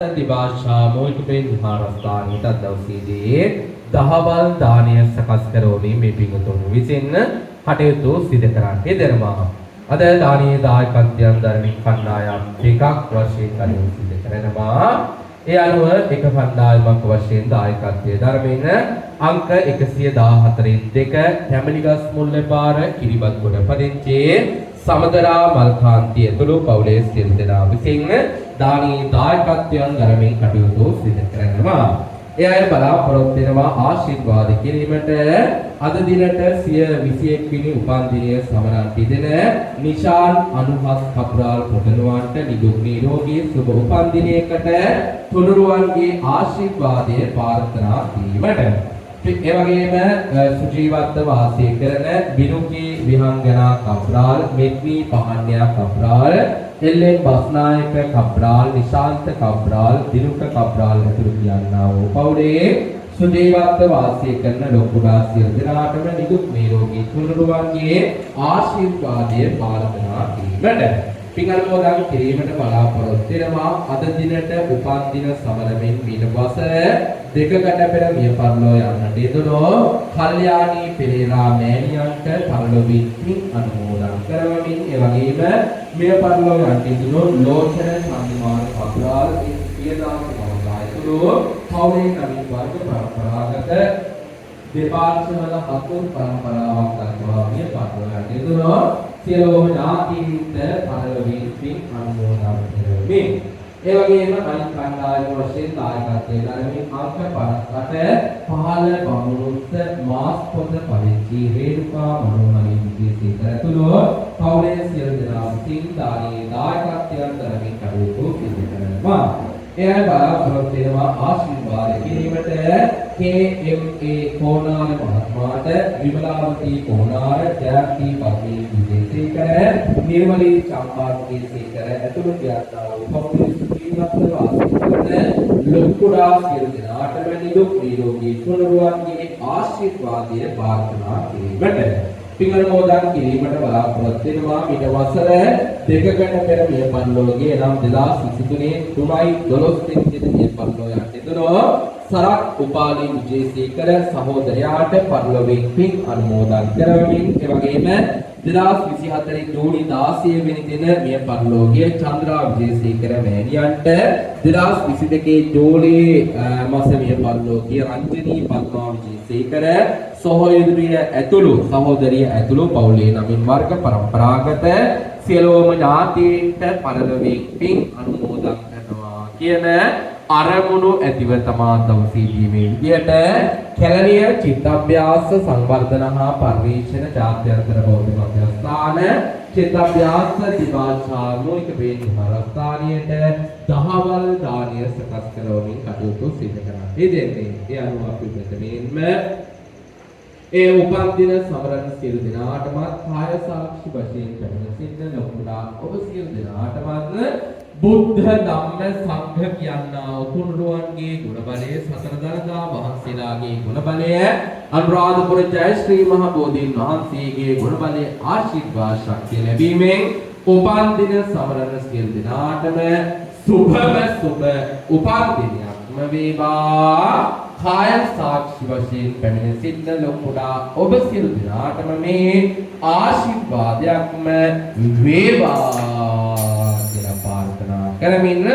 දිවාශා මූලිකපෙන් විහාරස්ථානයට දවසේදී දහවල් දානය සකස් කරවමින් මේ පින්වතුන් විසින් කටයුතු සිදු කරන්නේ දරනවා. අද දානීය දායකත්වයන් දරමින් කණ්ඩායම් දෙකක් වශයෙන් කටයුතු සිදු කරනවා. ඒ අනුව එක කණ්ඩායමක් වශයෙන් දායකත්වයේ දරමින් අංක 114 2 කැමලිගස් මුල්ලපාර කිරිබත්ගොඩ පදිංචි සමදරා මල්කාන්තිය ඇතුළු පවුලේ සියලු දෙනා විසින් දානීය දායකත්වයන් දරමින් කටයුතු සිදු කරනවා. ඒ අය බලාපොරොත්තු වෙනවා ආශිර්වාද කිරීමට අද දිනට 21 වෙනි උපන්දිනය සමරන් තිදෙන නිශාන් අනුහස් කපුරාල් පොටනුවන්ට නිදුක් නිරෝගී සුබ උපන්දිනයකට තුනුරුවන්ගේ ආශිර්වාදය ප්‍රාර්ථනා කිරීමට ඒ වගේම සුජීවත්ව වාසය කරන බිනුකී විහංගනා කපුරාල් මෙත්නි පහන්යා කපුරාල් එල්ලෙන් බස්නායක කප්‍රාල් නිශාන්ත කප්‍රාල් දිනුක කප්‍රාල් ඇතුළු කියන්නා වූ පවුලේ සුජීවත්ව වාසය කරන ලොකුඩා සියලු දෙනාටම නිදුක් නිරෝගී තුනුරුවන්ගේ ආශිර්වාදය ප්‍රාර්ථනා කිරීමට පින් අනුමෝදන් කිරීමට බලාපොරොත්තු වෙනවා. අද දිනට උපන් දින සමරමින් මීට වසර දෙකකට පෙර මිය පරලෝ යන්නට යෙදුණු කල්යාණී පෙරේරා මෑණියන්ට පරලොවින් පින් අනුමෝදන් කරවමින් ඒ වගේම මිය පරලෝ යන්නට යෙදුණු ලෝචන සම්මාන කපුරාල් පියදාස මහතායතුළු පවුලේ නවීන වර්ග පරම්පරාගත දෙපාර්ශ්වවල හතුන් පරම්පරාවක් දක්වා මිය පරලෝ යන්නට යෙදුණු සියලුම ඥාතීන්ට පරලොවින් පින් අනුමෝදන් කරමි. ඒ වගේම අනිත් කණ්ඩායම වශයෙන් දායකත්වයේ දරමින් අංක 58 15 බමුණුත් මාස් පොත පරිචි රේණුකා මනෝමණී විජේසේකර ඇතුළු පවුලේ සියලු දෙනා විසින් දානීය දායකත්වයන් දරමින් කටයුතු සිදු කරනවා. එය බලාපොරොත්තු වෙනවා ආශිර්වාද කිරීමට KMA කොණාර මහත්මයාට විමලාවතී කොණාර ජයන්ති පත්නී විජේසේකර නිර්මලී චම්පාවතීසේකර ඇතුළු කියන්නා වූ පවුලේ සුජීවත්ව වාසය කරන ලොකුඩා සියලු දෙනාටම නිදුක් නිරෝගී තුනුරුවන්ගේ ආශිර්වාදය ප්‍රාර්ථනා කිරීමට පින් අනුමෝදන් කිරීමට බලාපොරොත්තු වෙනවා. ඊට වසර දෙකකට පෙර මිය පරලෝකයේ නම් 2023 තුනයි 12 වෙනි මිය පරලෝ යන්නට යෙදුණු සරත් උපාලි විජේසේකර සහෝදරයාට පරලොවින් පින් අනුමෝදන් කරවමින් ඒ වගේම 2024 ජූනි 16 වෙනි දින මිය පරලෝකයේ චන්ද්‍රා විජේසේකර මෑණියන්ට 2022 ජූලි මාස මිය පරලෝකයේ රංජනී පද්මා විජේසේකර සහෝදරිය ඇතුළු පවුලේ නමින් වර්ග පරම්පරාගත සියලුම ඥාතීන්ට පරලොවින් පින් අනුමෝදන් කරනවා කියන අරමුණු ඇතිව තමා දවසේදී මේ විදියට කැලණිය චිත්තාභ්‍යාස සංවර්ධන හා පරිශන ජාත්‍යන්තර බෞද්ධ මධ්‍යස්ථාන චිත්තාභ්‍යාස දිවාශා මූලික විහාරස්ථානයට දහවල් දානය සකස් කරවමින් කටයුතු සිදු කරනවා. ඒ අනුව අපි ප්‍රථමයෙන්ම ඒ උපන් දින සමරන සියලු දෙනාටමත් කාය සාක්ෂි වශයෙන් පැමිණ සිටින ලොකුඩා ඔබ සියලු දෙනාටමත් බුද්ධ ධම්ම සංඝ කියනා උතුම්රුවන්ගේ ගුණ බලය සතර දරදා වහන්සේලාගේ ගුණ බලය අනුරාධපුර ජය ශ්‍රී මහ බෝධීන් වහන්සේගේ ගුණ බලය ආශිර්වාද ශක්තිය ලැබීමෙන් උපන් දින සමරන සියලු දෙනාටම සුභ උපන් දිනයක්ම වේවා. කාය සාක්ෂි වශයෙන් පැමිණ සිටින ලොකුඩා ඔබ සියලු දෙනාටම මේ ආශිර්වාදයක්ම වේවා කියලා ප්‍රාර්ථනා කරමින්